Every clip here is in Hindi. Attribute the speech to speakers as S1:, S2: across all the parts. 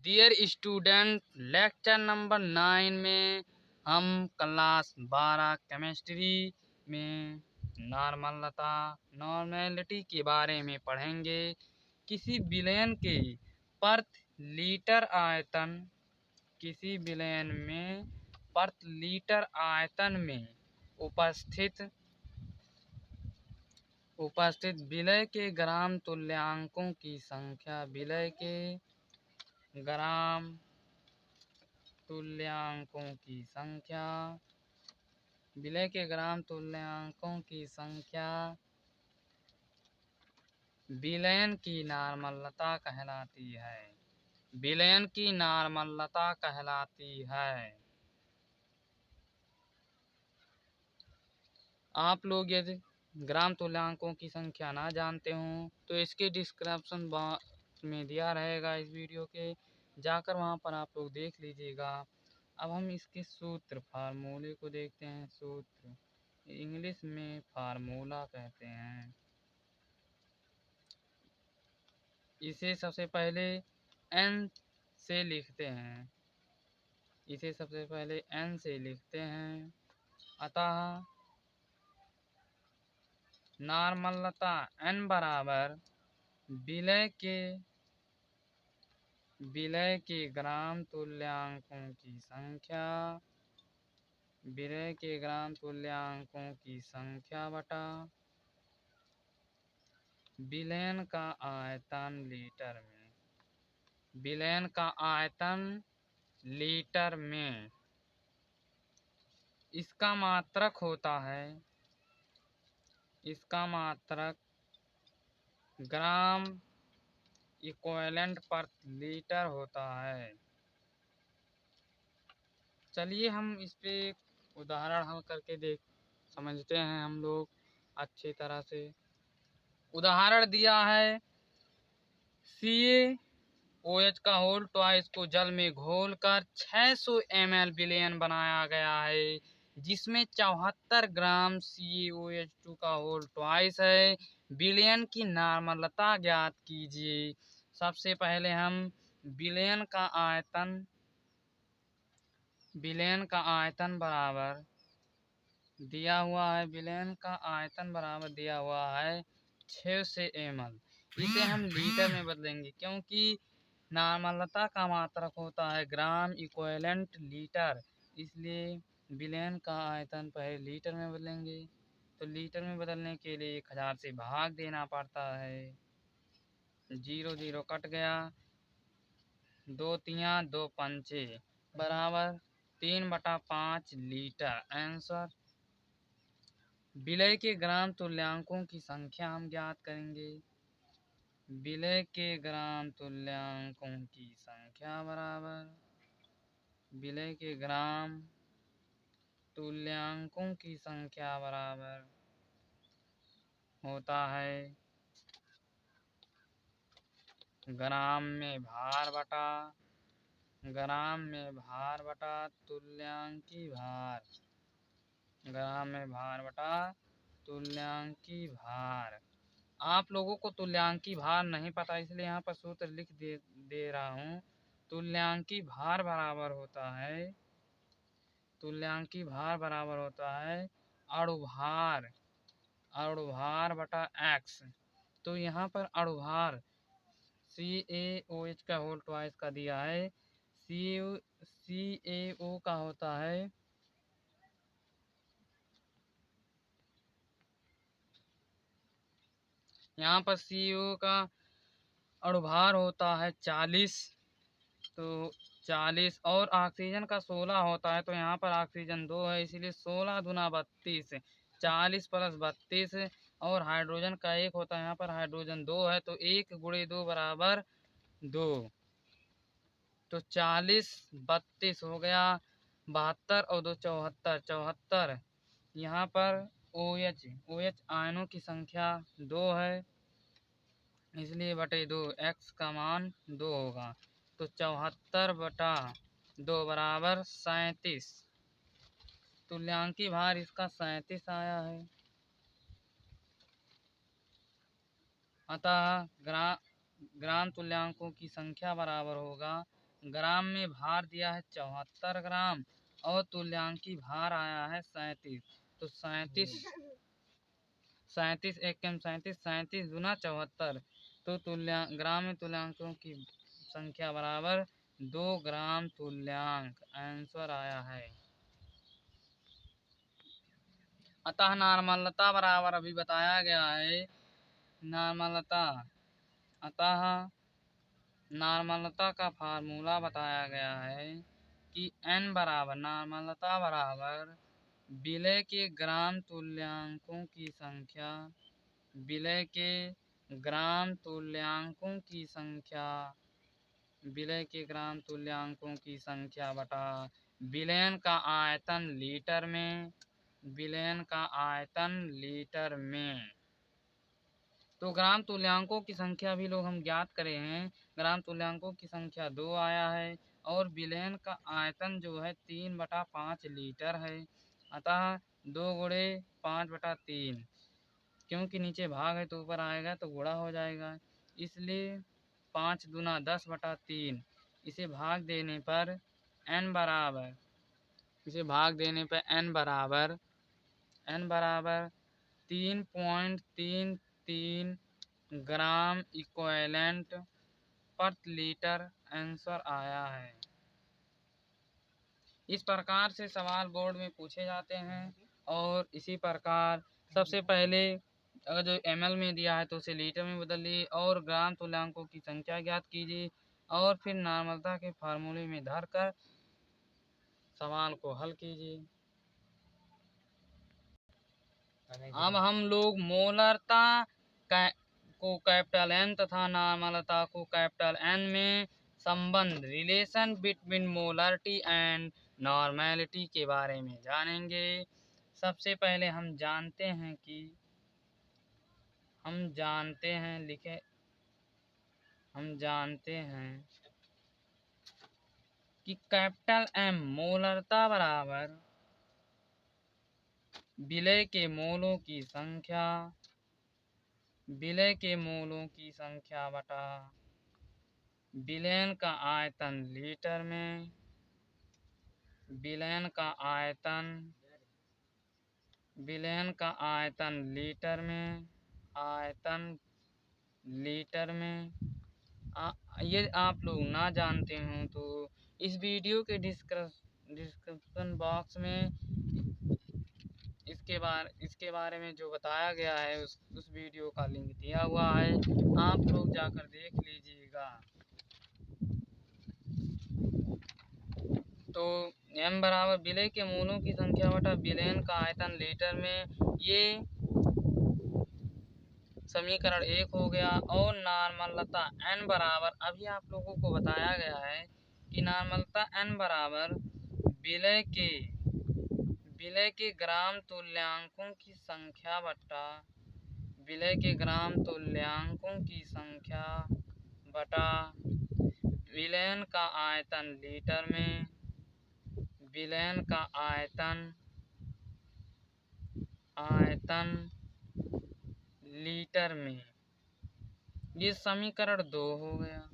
S1: डियर स्टूडेंट, लेक्चर नंबर 9 में हम क्लास 12 केमिस्ट्री में नॉर्मलिटी के बारे में पढ़ेंगे। किसी विलयन के प्रति लीटर आयतन में उपस्थित विलय के ग्राम तुल्यांकों की संख्या विलय के ग्राम तुल्यांकों की संख्या विलयन की नॉर्मलता कहलाती है। आप लोग यदि ग्राम तुल्यांकों की संख्या ना जानते हो तो इसके डिस्क्रिप्शन बॉक्स में दिया रहेगा इस वीडियो के, जाकर वहां पर आप लोग देख लीजिएगा। अब हम इसके फार्मूले को देखते हैं। सूत्र इंग्लिश में फार्मूला कहते हैं। इसे सबसे पहले n से लिखते हैं। अतः नॉर्मलता n बराबर विलय के ग्राम तुल्यांकों की संख्या बटा विलयन का आयतन लीटर में। इसका मात्रक ग्राम इक्विवेलेंट पर लीटर होता है। चलिए हम इस पे एक उदाहरण हल करके समझते हैं हम लोग अच्छी तरह से। उदाहरण दिया है, CaOH का होल ट्वाइस को जल में घोलकर 600 ml विलयन बनाया गया है, जिसमें 74 ग्राम CaOH2 का होल ट्वाइस है। विलयन की नॉर्मलता ज्ञात कीजिए। सबसे पहले हम विलयन का आयतन बराबर दिया हुआ है 600 ml। इसे हम लीटर में बदलेंगे क्योंकि नॉर्मलता का मात्रक होता है ग्राम इक्विवेलेंट लीटर, इसलिए विलयन का आयतन पहले लीटर में बदलेंगे। तो लीटर में बदलने के लिए 1000 से भाग देना पड़ता है। 0 0 कट गया, 2 तिया 2 पंचे बराबर 3/5 लीटर। आंसर। विलय के ग्राम तुल्यांकों की संख्या हम ज्ञात करेंगे। विलय के ग्राम तुल्यांकों की संख्या बराबर होता है ग्राम में भार बटा तुल्यांकी भार। आप लोगों को तुल्यांकी भार नहीं पता, इसलिए यहाँ पर सूत्र लिख दे रहा हूँ। तुल्यांकी भार बराबर होता है अणुभार बटा x। तो यहाँ पर अणुभार CaOH का होल ट्वाइस का दिया है। CaO का होता है यहाँ पर CaO का अणुभार होता है 40, तो 40 और ऑक्सीजन का 16 होता है। तो यहाँ पर ऑक्सीजन 2 है, इसलिए 16 दूना 32, 40 + 32 और हाइड्रोजन का 1 होता है। यहाँ पर हाइड्रोजन 2 है, तो 1 × 2 बराबर 2। तो 40 32 हो गया, 72 और 2 74। यहाँ पर OH आयनों की संख्या 2 है, इसलिए बटे 2, x का मान 2 होगा। तो 74/2 बराबर 37। तुल्यांकी भार इसका 37 आया है। अतः ग्राम तुल्यांकों की संख्या बराबर होगा ग्राम में भार दिया है 74 ग्राम और तुल्यांकी भार आया है 37। तो 37 एकम 37 गुना 74। तो ग्राम में तुल्यांकों की संख्या बराबर 2 ग्राम तुल्यांक आंसर आया है। अतः नॉर्मलता बराबर अभी बताया गया है नॉर्मलता। अतः नॉर्मलता का फार्मूला बताया गया है कि n बराबर नॉर्मलता बराबर विलय के ग्राम तुल्यांकों की संख्या, विलय के ग्राम तुल्यांकों की संख्या, विलय के ग्राम तुल्यांकों की संख्या बटा विलयन का आयतन लीटर में, विलयन का आयतन लीटर में। तो ग्राम तुल्यांकों की संख्या भी लोग हम ज्ञात करे हैं। ग्राम तुल्यांकों की संख्या 2 आया है और विलयन का आयतन जो है 3/5 लीटर है। अतः 2 गुणे 5/3, क्योंकि नीचे भाग है तो ऊपर आएगा तो गुणा हो जाएगा, इसलिए 5 दूना 10/3। इसे भाग देने पर n बराबर, इसे भाग देने पर n बराबर 3.33 ग्राम इक्विवेलेंट प्रति लीटर आंसर आया है। इस प्रकार से सवाल बोर्ड में पूछे जाते हैं। और इसी प्रकार सबसे पहले अगर जो ml में दिया है तो उसे लीटर में बदलिए और ग्राम तुल्यांकों की संख्या ज्ञात कीजिए और फिर नॉर्मलता के फार्मूले में धरकर सवाल को हल कीजिए। अब हम लोग मोलरता को कैपिटल N तथा नॉर्मलता को कैपिटल N में संबंध, relation between molarity and normality के बारे में जानेंगे। सबसे पहले हम जानते हैं कि कैपिटल M मोलरता बराबर विलय के मोलों की संख्या, विलय के मोलों की संख्या बटा विलयन का आयतन लीटर में, विलयन का आयतन, विलयन का आयतन लीटर में, आयतन लीटर में। यदि आप लोग ना जानते हो तो इस वीडियो के डिस्क्रिप्शन बॉक्स में इसके बारे में जो बताया गया है उस वीडियो का लिंक दिया हुआ है, आप लोग जाकर देख लीजिएगा। तो m बराबर विलय के मोलों की संख्या बटा विलयन का आयतन लीटर में, ये समीकरण 1 हो गया। और नॉर्मलता n बराबर अभी आप लोगों को बताया गया है कि नॉर्मलता n बराबर विलय के ग्राम तुल्यांकों की संख्या बटा विलय के ग्राम तुल्यांकों की संख्या बटा विलयन का आयतन लीटर में, विलयन का आयतन लीटर में। ये समीकरण 2 हो गया।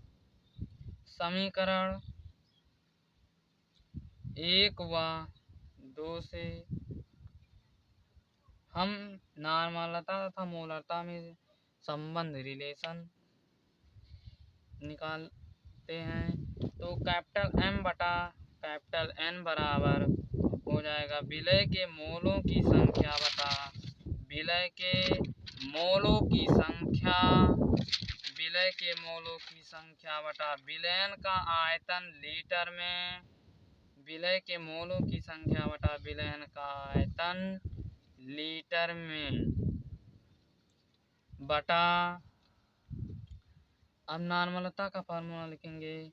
S1: समीकरण 1 व 2 से हम नॉर्मलता तथा मोलरता में संबंध, रिलेशन निकालते हैं। तो कैपिटल M बटा कैपिटल N बराबर हो जाएगा विलय के मोलों की संख्या बटा विलय के मोलों की संख्या, विलय के मोलों की संख्या बटा विलयन का आयतन लीटर में, विलय के मोलों की संख्या बटा विलयन का आयतन लीटर में बटा। अब नॉर्मलता का फार्मूला लिखेंगे,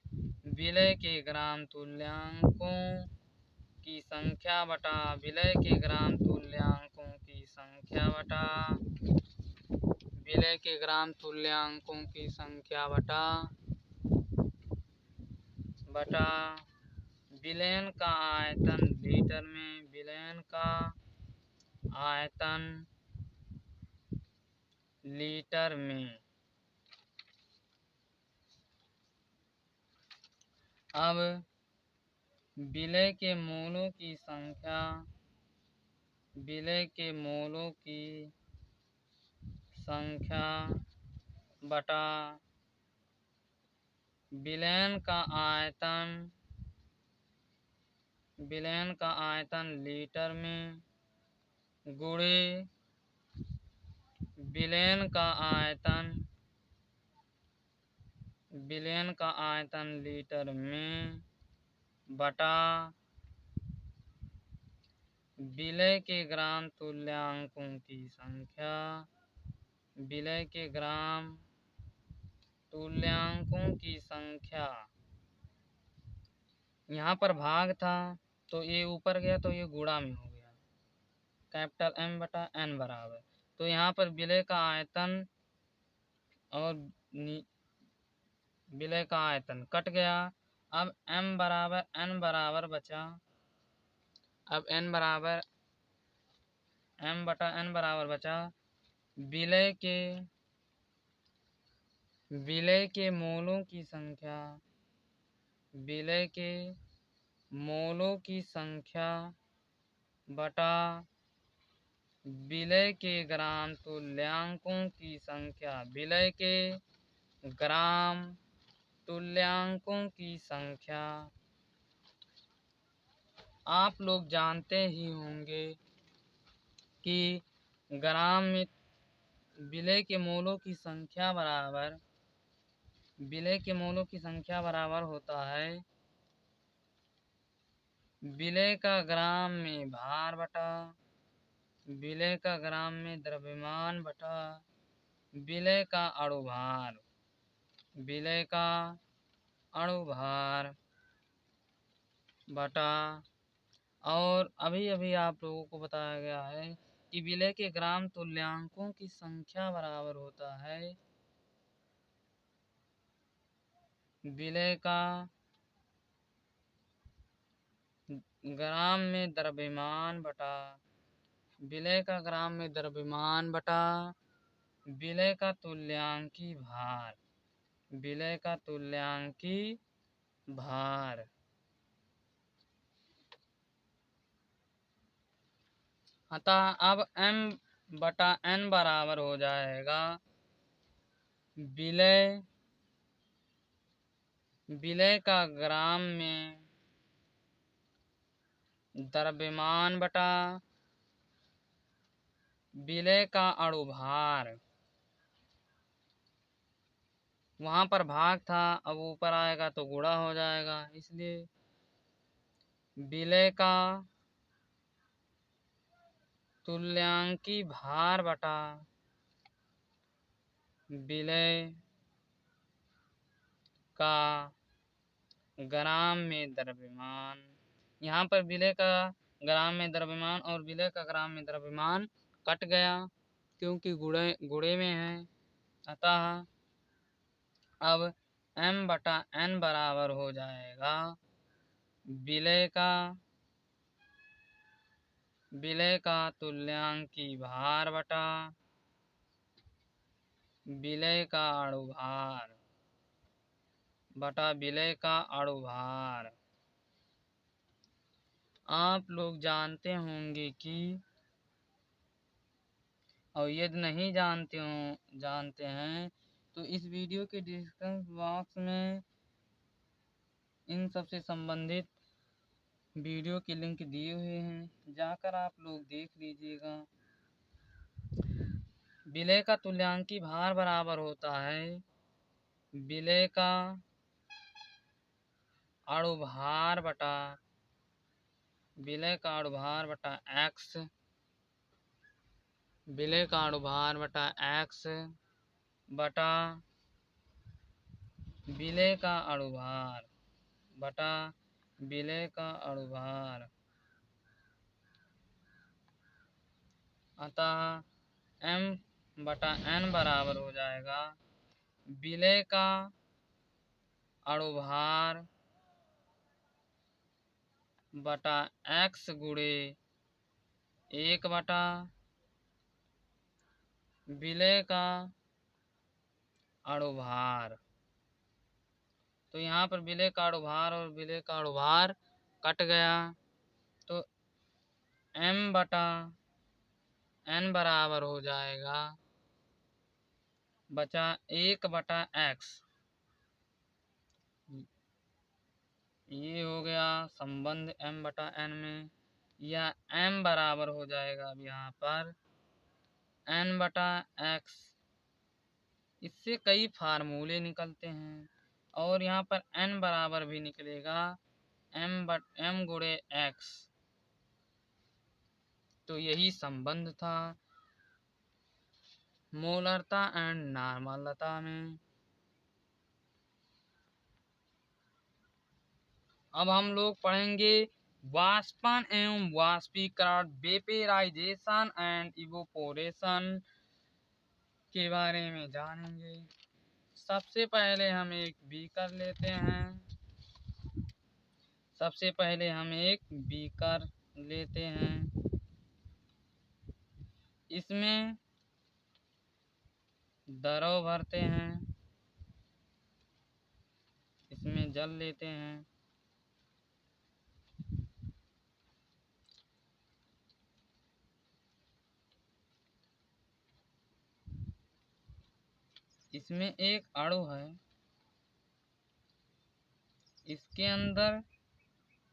S1: विलय के ग्राम तुल्यांकों की संख्या बटा विलय के ग्राम तुल्यांकों की संख्या बटा विलय के ग्राम तुल्यांकों की संख्या बटा विलयन का आयतन लीटर में, विलयन का आयतन लीटर में। अब विलय के मूलों की संख्या, विलय के मूलों की संख्या बटा विलयन का आयतन, विलयन का आयतन लीटर में गुणे विलयन का आयतन, विलयन का आयतन लीटर में बटा विलय के ग्राम तुल्यांकों की संख्या, विलय के ग्राम तुल्यांकों की संख्या। यहाँ पर भाग था तो ये ऊपर गया तो ये गुणा में हो गया, कैपिटल M बटा N बराबर। तो यहाँ पर विलय का आयतन और विलय का आयतन कट गया। अब M बराबर N बराबर बचा। अब N बराबर M बटा N बराबर बचा। विलय के मोलों की संख्या, विलय के मोलों की संख्या बटा विलय के ग्राम तुल्यांकों की संख्या, विलय के ग्राम तुल्यांकों की संख्या। आप लोग जानते ही होंगे कि ग्राम में विलय के मोलों की संख्या बराबर, विलय के मोलों की संख्या बराबर होता है विलय का ग्राम में भार बटा विलय का ग्राम में द्रव्यमान बटा विलय का अणुभार, विलय का अणुभार बटा। और अभी अभी आप लोगों को बताया गया है कि विलय के ग्राम तुल्यांकों की संख्या बराबर होता है विलय का ग्राम में द्रव्यमान बटा विलय का ग्राम में द्रव्यमान बटा विलय का तुल्यांकी भार, विलय का तुल्यांकी भार। अतः अब M बटा N बराबर हो जाएगा विलय का ग्राम में द्रव्यमान बटा विलय का अणुभार। वहाँ पर भाग था, अब ऊपर आएगा तो गुणा हो जाएगा, इसलिए विलय का तुल्यांकी भार बटा विलय का ग्राम में द्रव्यमान। यहाँ पर विलय का ग्राम में द्रव्यमान और विलय का ग्राम में द्रव्यमान कट गया क्योंकि गुणे में है। अतः अब M बटा N बराबर हो जाएगा विलय का तुल्यांकी भार बटा विलय का अणुभार बटा विलय का अणुभार। आप लोग जानते होंगे कि, और यदि नहीं जानते हैं तो इस वीडियो के डिस्क्रिप्शन बॉक्स में इन सब से संबंधित वीडियो के लिंक दिए हुए हैं, जाकर आप लोग देख लीजिएगा। विलय का तुल्यांकी भार बराबर होता है विलय का अणुभार बटा विलय का अणुभार बटा x, विलय का अणुभार बटा x बटा विलय का अणुभार बटा विलय का अणुभार। अतः M बटा N बराबर हो जाएगा विलय का अणुभार बटा x गुणे 1 बटा विलय का अणुभार। तो यहाँ पर विलय का अनुभार और विलय का अनुभार कट गया, तो m बटा n बराबर हो जाएगा, बचा 1 बटा x। ये हो गया संबंध m बटा n में, या m बराबर हो जाएगा अब यहाँ पर n बटा x। इससे कई फार्मूले निकलते हैं और यहाँ पर n बराबर भी निकलेगा m गुणे x। तो यही संबंध था मोलरता एंड नॉर्मलता में। अब हम लोग पढ़ेंगे वाष्पन एवं वाष्पीकरण, वेपराइजेशन एंड इवोपोरेशन के बारे में जानेंगे। सबसे पहले हम एक बीकर लेते हैं, इसमें द्रव भरते हैं, इसमें जल लेते हैं, इसमें एक अणु है, इसके अंदर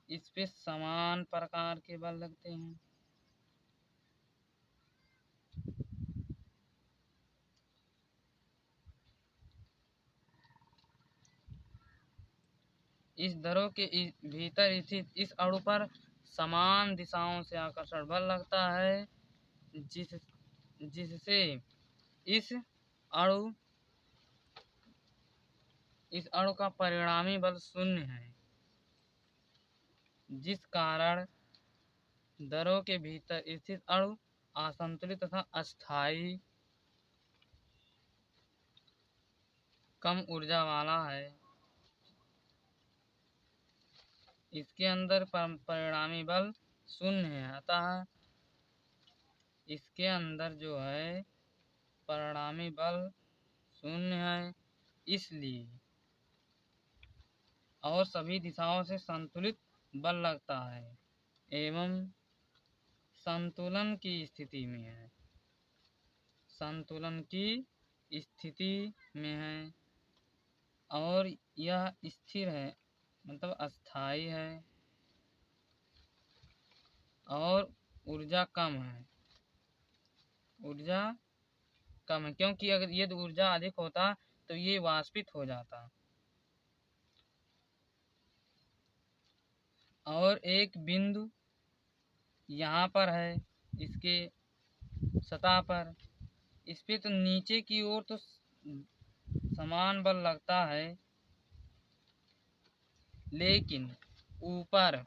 S1: इस पे समान प्रकार के बल लगते हैं। इस द्रव के भीतर स्थित इस अणु पर समान दिशाओं से आकर्षण बल लगता है, जिससे इस अणु का परिणामी बल शून्य है, जिस कारण द्रव के भीतर स्थित अणु असंतुलित तथा अस्थायी कम ऊर्जा वाला है। इसके अंदर परिणामी बल शून्य है, अतः इसके अंदर जो है परिणामी बल शून्य है, इसलिए और सभी दिशाओं से संतुलित बल लगता है एवं संतुलन की स्थिति में है, और यह स्थिर है, मतलब अस्थायी है, और ऊर्जा कम है, क्योंकि अगर ये ऊर्जा अधिक होता तो ये वाष्पित हो जाता। और एक बिंदु यहाँ पर है, इसके सतह पर, इस पे तो नीचे की ओर तो समान बल लगता है, लेकिन ऊपर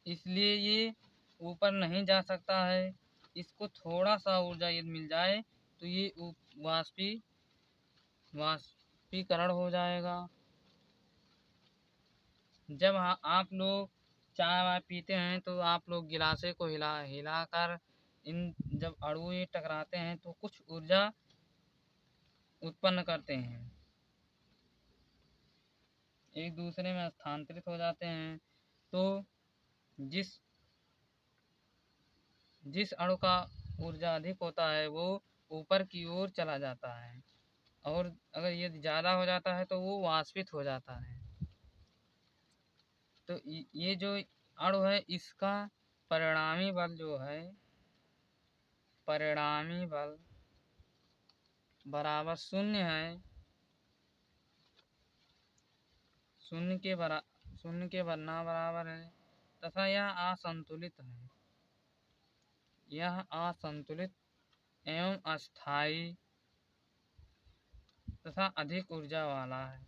S1: इसलिए ये ऊपर नहीं जा सकता है। इसको थोड़ा सा ऊर्जा यदि मिल जाए तो ये वाष्पीकरण हो जाएगा। जब आप लोग चाय वाय पीते हैं तो आप लोग गिलासे को हिलाकर जब अणु ये टकराते हैं तो कुछ ऊर्जा उत्पन्न करते हैं, एक दूसरे में स्थानांतरित हो जाते हैं। तो जिस अणु का ऊर्जा अधिक होता है वो ऊपर की ओर चला जाता है, और अगर ये ज़्यादा हो जाता है तो वो वाष्पित हो जाता है। तो ये जो अणु है इसका परिणामी बल जो है, परिणामी बल बराबर शून्य है, शून्य के बराबर है, तथा यह असंतुलित है, यह असंतुलित एवं अस्थायी तथा अधिक ऊर्जा वाला है,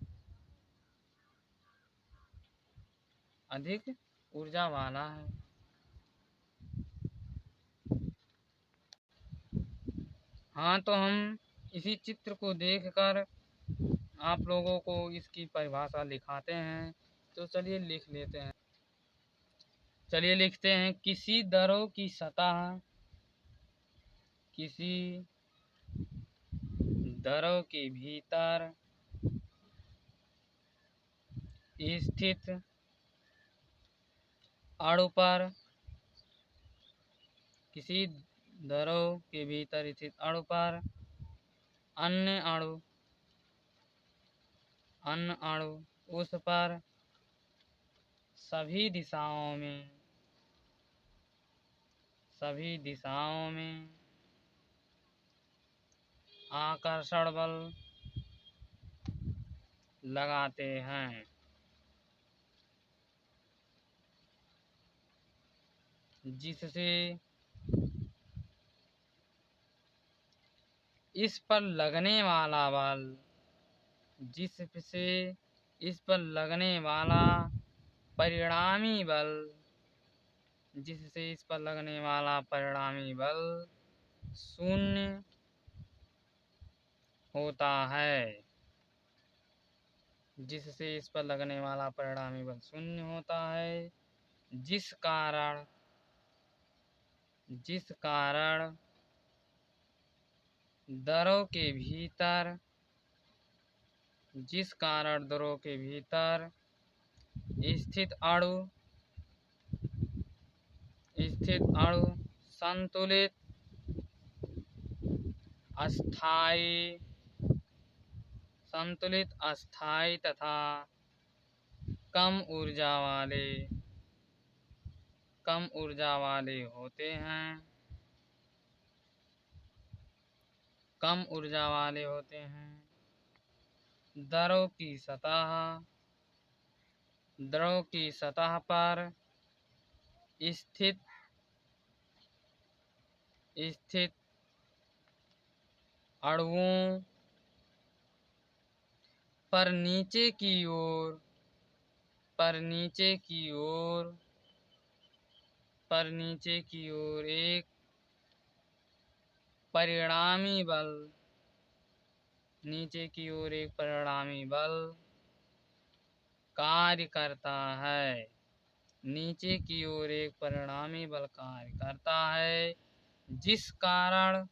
S1: अधिक ऊर्जा वाला है। हाँ, तो हम इसी चित्र को देखकर आप लोगों को इसकी परिभाषा लिखाते हैं। तो चलिए लिख लेते हैं। चलिए लिखते हैं, किसी द्रव की सतह दरों के भीतर स्थित अणु पर किसी दरों के भीतर स्थित अणु पर अन्य अणु उस पर सभी दिशाओं में आकर्षण बल लगाते हैं, जिससे इस पर लगने वाला परिणामी बल शून्य होता है। जिस कारण दरों के भीतर स्थित अणु संतुलित, अस्थायी तथा कम ऊर्जा वाले होते हैं। द्रव की सतह पर स्थित अणुओं पर नीचे की ओर एक परिणामी बल कार्य करता है, जिस कारण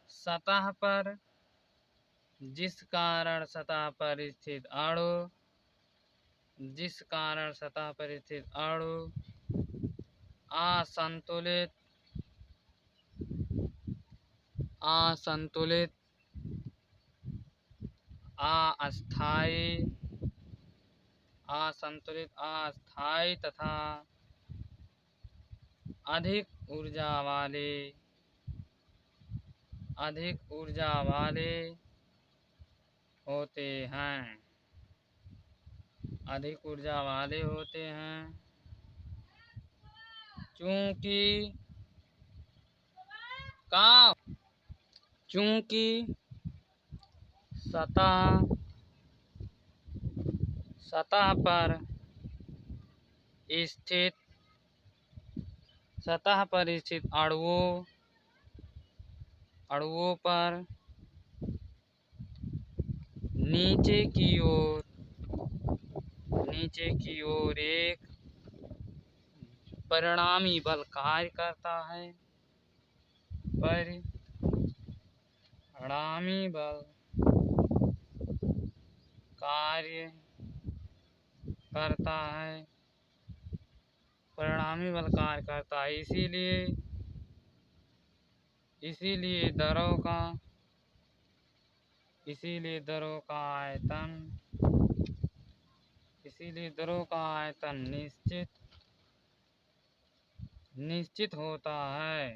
S1: सतह पर स्थित अणु असंतुलित, अस्थायी तथा अधिक ऊर्जा वाले होते हैं। चूँकि सतह पर स्थित अणुओं पर नीचे की ओर एक परिणामी बल कार्य करता है। इसीलिए दरों का आयतन निश्चित होता है।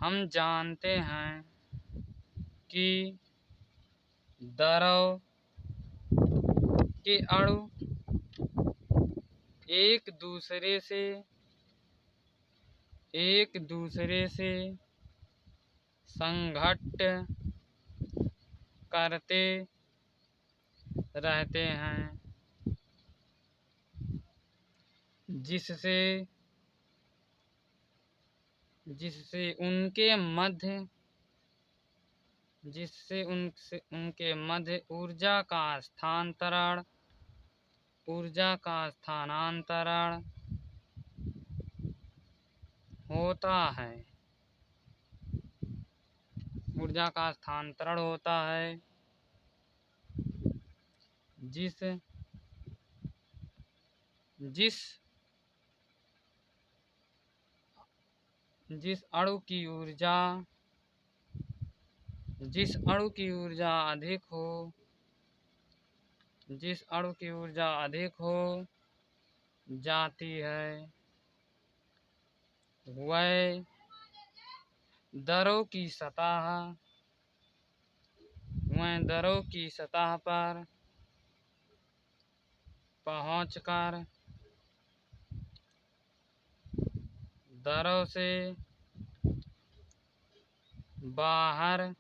S1: हम जानते हैं कि दरों के अणु एक दूसरे से संघट्ट करते रहते हैं, जिससे उनके मध्य ऊर्जा का स्थानांतरण ऊर्जा का स्थानांतरण होता है। ऊर्जा का स्थानांतरण होता है जिस जिस जिस अणु की ऊर्जा अधिक हो, जिस अणु की ऊर्जा अधिक हो जाती है वह दरों की सतह पर पहुंचकर दरों से बाहर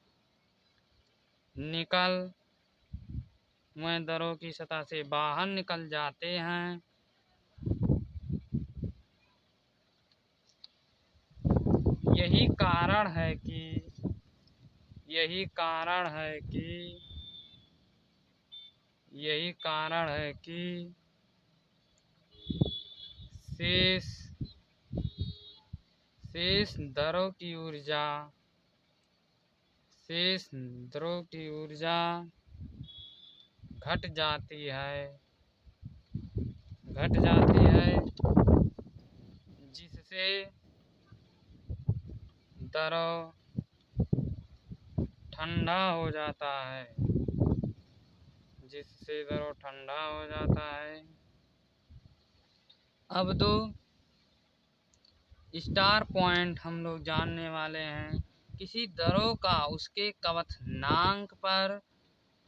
S1: निकल जाते हैं। यही कारण है कि शेष दरों की ऊर्जा घट जाती है जिससे दरों ठंडा हो जाता है। अब दो स्टार पॉइंट हम लोग जानने वाले हैं। किसी दरों का उसके क्वथनांक पर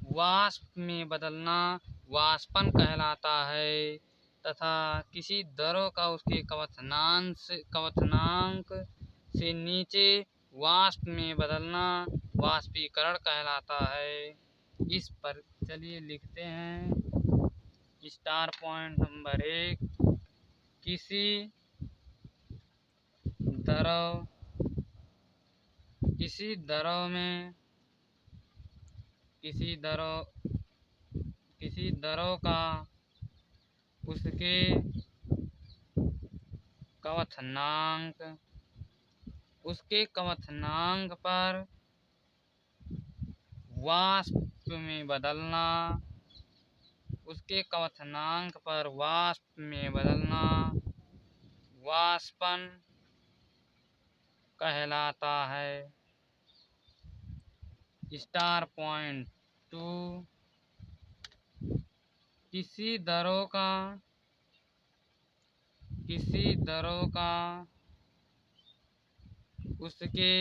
S1: वाष्प में बदलना वाष्पन कहलाता है तथा किसी दरों का उसके क्वथनांक से नीचे वाष्प में बदलना वाष्पीकरण कहलाता है। इस पर चलिए लिखते हैं। स्टार पॉइंट नंबर 1, किसी दरों का उसके क्वथनांक पर वाष्प में बदलना वाष्पन कहलाता है। स्टार पॉइंट 2, किसी दरों का उसके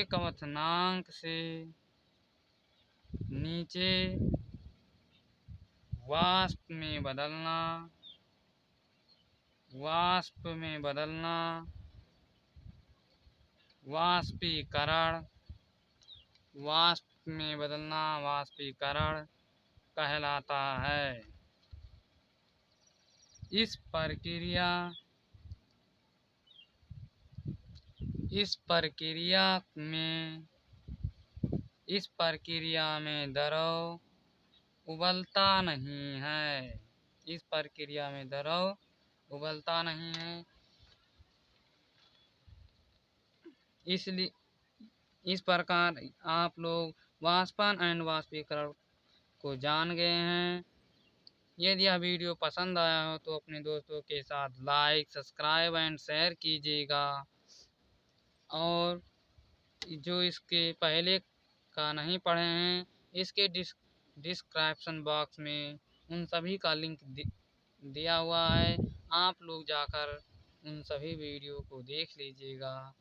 S1: क्वथनांक से नीचे वाष्प में बदलना वाष्पीकरण कहलाता है। इस प्रक्रिया में द्रव उबलता नहीं है। इसलिए इस प्रकार आप लोग वाष्पन एंड वाष्पीकरण को जान गए हैं। यदि यह वीडियो पसंद आया हो तो अपने दोस्तों के साथ लाइक, सब्सक्राइब एंड शेयर कीजिएगा और जो इसके पहले का नहीं पढ़े हैं इसके डिस्क्रिप्शन बॉक्स में उन सभी का लिंक दिया हुआ है। आप लोग जाकर उन सभी वीडियो को देख लीजिएगा।